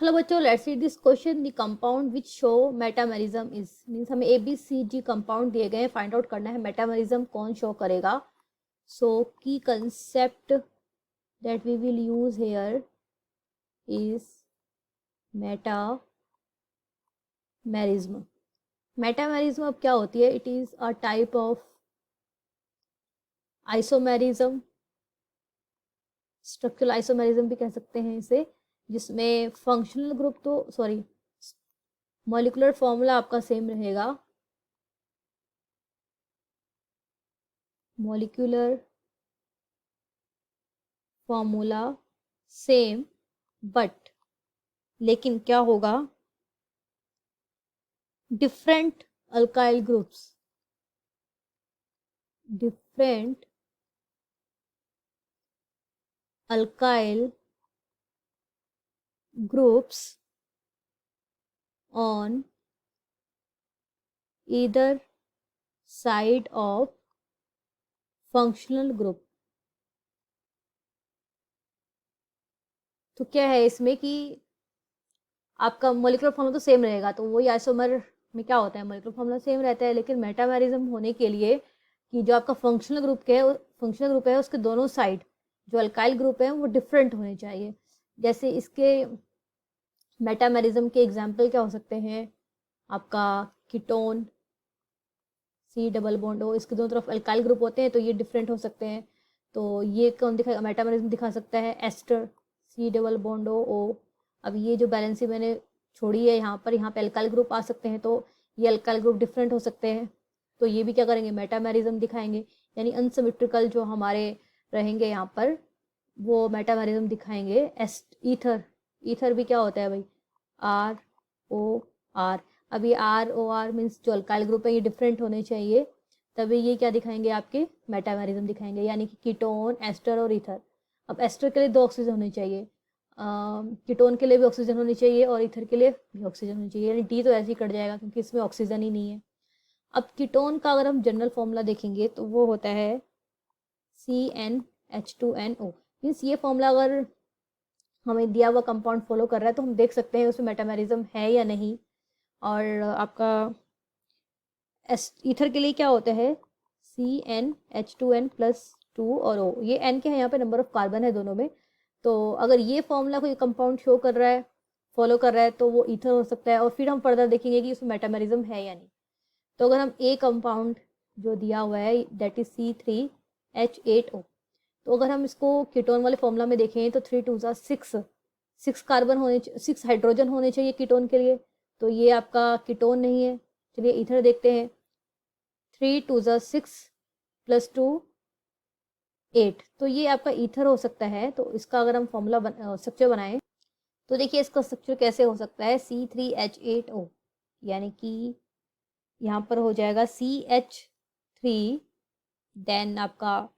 Hello बच्चों, let's read this question. The compound which show metamerism is, means हमें A B C ji compound दिए गए हैं, find out करना है मेटामेरिज्म कौन शो करेगा। सो की concept that we will use here is metamerism. Metamerism अब क्या होती है? It is a type of isomerism, structural isomerism भी कह सकते हैं इसे, जिसमें फंक्शनल ग्रुप तो सॉरी मॉलिक्यूलर फॉर्मूला आपका सेम रहेगा। मॉलिक्यूलर फॉर्मूला सेम, बट लेकिन क्या होगा, different alkyl groups, different alkyl groups on either side of functional group. तो क्या है इसमें कि आपका मॉलिक्यूलर फॉर्मूला तो सेम रहेगा, तो वही आइसोमर में क्या होता है, मॉलिक्यूलर फॉर्मूला सेम रहता है, लेकिन मेटामेरिज्म होने के लिए कि जो आपका फंक्शनल ग्रुप है उसके दोनों साइड जो अल्काइल ग्रुप है वो डिफरेंट होने चाहिए। जैसे इसके मेटामेरिज्म के एग्जाम्पल क्या हो सकते हैं, आपका ketone C double bond O, इसके दोनों तरफ अल्काइल ग्रुप होते हैं तो ये डिफरेंट हो सकते हैं। तो ये कौन दिखा मेटामेरिज्म दिखा सकता है, ester C double bond O. अब ये जो बैलेंसी मैंने छोड़ी है यहाँ पे अल्काइल ग्रुप आ सकते हैं, तो ये अल्काइल ग्रुप डिफरेंट हो सकते हैं, तो ये भी क्या करेंगे, मेटामेरिज्म दिखाएंगे। यानी अनसिमेट्रिकल जो हमारे रहेंगे यहाँ पर वो मेटामेरिज्म दिखाएंगे। ईथर, ईथर भी क्या होता है भाई, आर ओ आर। अब ये आर ओ आर मीन्स जो अल्काइल ग्रुप है ये डिफरेंट होने चाहिए, तभी ये क्या दिखाएंगे, आपके मेटामेरिज्म दिखाएंगे। यानी कि कीटोन, एस्टर और ईथर। अब एस्टर के लिए 2 ऑक्सीजन होनी चाहिए, कीटोन के लिए भी ऑक्सीजन होनी चाहिए और ईथर के लिए भी ऑक्सीजन होनी चाहिए, यानी डी तो ऐसे ही कट जाएगा क्योंकि इसमें ऑक्सीजन ही नहीं है। अब कीटोन का अगर हम जनरल फॉर्मूला देखेंगे तो वो होता है CnH2nO। मीन्स ये फॉर्मूला अगर हमें दिया हुआ कंपाउंड फॉलो कर रहा है तो हम देख सकते हैं उसमें मेटामेरिज्म है या नहीं। और आपका ईथर के लिए क्या होता है, CnH2n+2 और O। ये N के हैं, यहाँ पे नंबर ऑफ कार्बन है दोनों में। तो अगर ये फॉर्मूला कोई कंपाउंड शो कर रहा है, फॉलो कर रहा है, तो वो ईथर हो सकता है। और फिर हम फर्दर देखेंगे कि उसमें मेटामेरिज्म है या नहीं। तो अगर हम ए कंपाउंड जो दिया हुआ है दैट इज C3H8O, तो अगर हम इसको कीटोन वाले फॉर्मूला में देखें तो 3 2 6, 6 कार्बन होने 6 हाइड्रोजन होने चाहिए कीटोन के लिए, तो ये आपका कीटोन नहीं है। चलिए ईथर देखते हैं, 3 2 6 + 2 8, तो ये आपका ईथर हो सकता है। तो इसका अगर हम फॉर्मूला स्ट्रक्चर बनाएं तो देखिए इसका स्ट्रक्चर कैसे हो सकता है, C3H8O, यानी कि यहाँ पर हो जाएगा CH3, देन आपका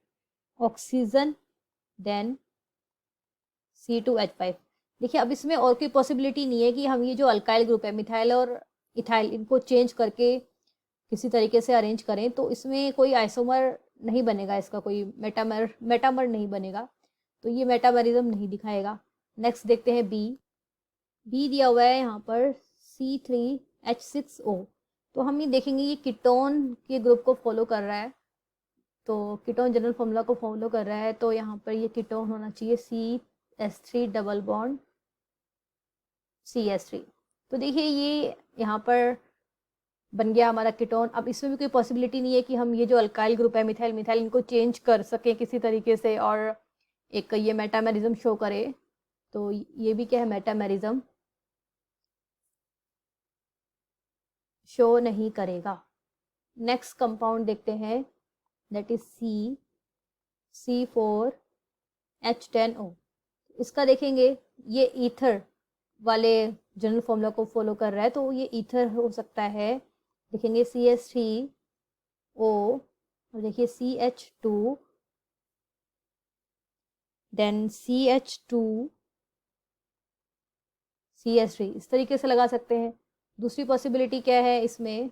ऑक्सीजन, देन C2H5। देखिए अब इसमें और कोई पॉसिबिलिटी नहीं है कि हम ये जो अल्काइल ग्रुप है मिथाइल और इथाइल इनको चेंज करके किसी तरीके से अरेंज करें, तो इसमें कोई आइसोमर नहीं बनेगा, इसका कोई मेटामर नहीं बनेगा, तो ये मेटामरिज्म नहीं दिखाएगा। नेक्स्ट देखते हैं बी। बी दिया हुआ है यहाँ पर C3H6O, तो हम ये देखेंगे ये कीटोन के ग्रुप को फॉलो कर रहा है, तो कीटोन जनरल फॉर्मूला को फॉलो कर रहा है, तो यहाँ पर ये कीटोन होना चाहिए CH3 डबल बॉन्ड CH3। तो देखिए ये यहाँ पर बन गया हमारा कीटोन। अब इसमें भी कोई पॉसिबिलिटी नहीं है कि हम ये जो अल्काइल ग्रुप है मिथाइल मिथाइल इनको चेंज कर सकें किसी तरीके से और एक ये मेटामेरिज्म शो करे, तो ये भी क्या है, मेटामेरिज्म शो नहीं करेगा। नेक्स्ट कंपाउंड देखते हैं दैट इज C4H10O। इसका देखेंगे ये ईथर वाले जनरल फॉर्मूला को फॉलो कर रहा है, तो ये ईथर हो सकता है। देखेंगे CH3O और देखिए CH2, देन CH2 CH3, इस तरीके से लगा सकते हैं। दूसरी पॉसिबिलिटी क्या है इसमें,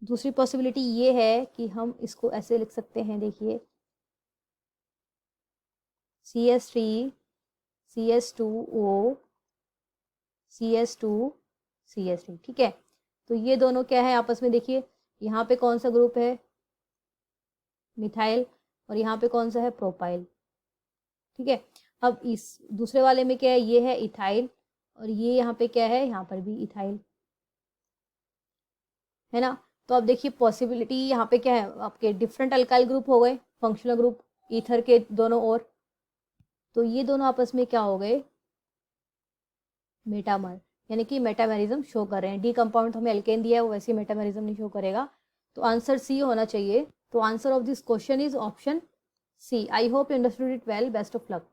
दूसरी पॉसिबिलिटी ये है कि हम इसको ऐसे लिख सकते हैं, देखिए CH3 CH2O CH2CH3, ठीक है। तो ये दोनों क्या है आपस में, देखिए यहाँ पे कौन सा ग्रुप है, मिथाइल, और यहाँ पे कौन सा है, प्रोपाइल, ठीक है। अब इस दूसरे वाले में क्या है, ये है इथाइल, और ये यहाँ पे क्या है, यहाँ पर भी इथाइल, है ना। तो अब देखिए पॉसिबिलिटी यहाँ पे क्या है, आपके डिफरेंट अल्काइल ग्रुप हो गए, फंक्शनल ग्रुप ईथर के दोनों ओर, तो ये दोनों आपस में क्या हो गए, मेटामर, यानी कि मेटामेरिज्म शो कर रहे हैं। डी कंपाउंड हमें एल्केन दिया है, वो वैसे मेटामेरिज्म नहीं शो करेगा। तो आंसर सी होना चाहिए। तो answer of this question is option C. I hope you understood it well, best of luck.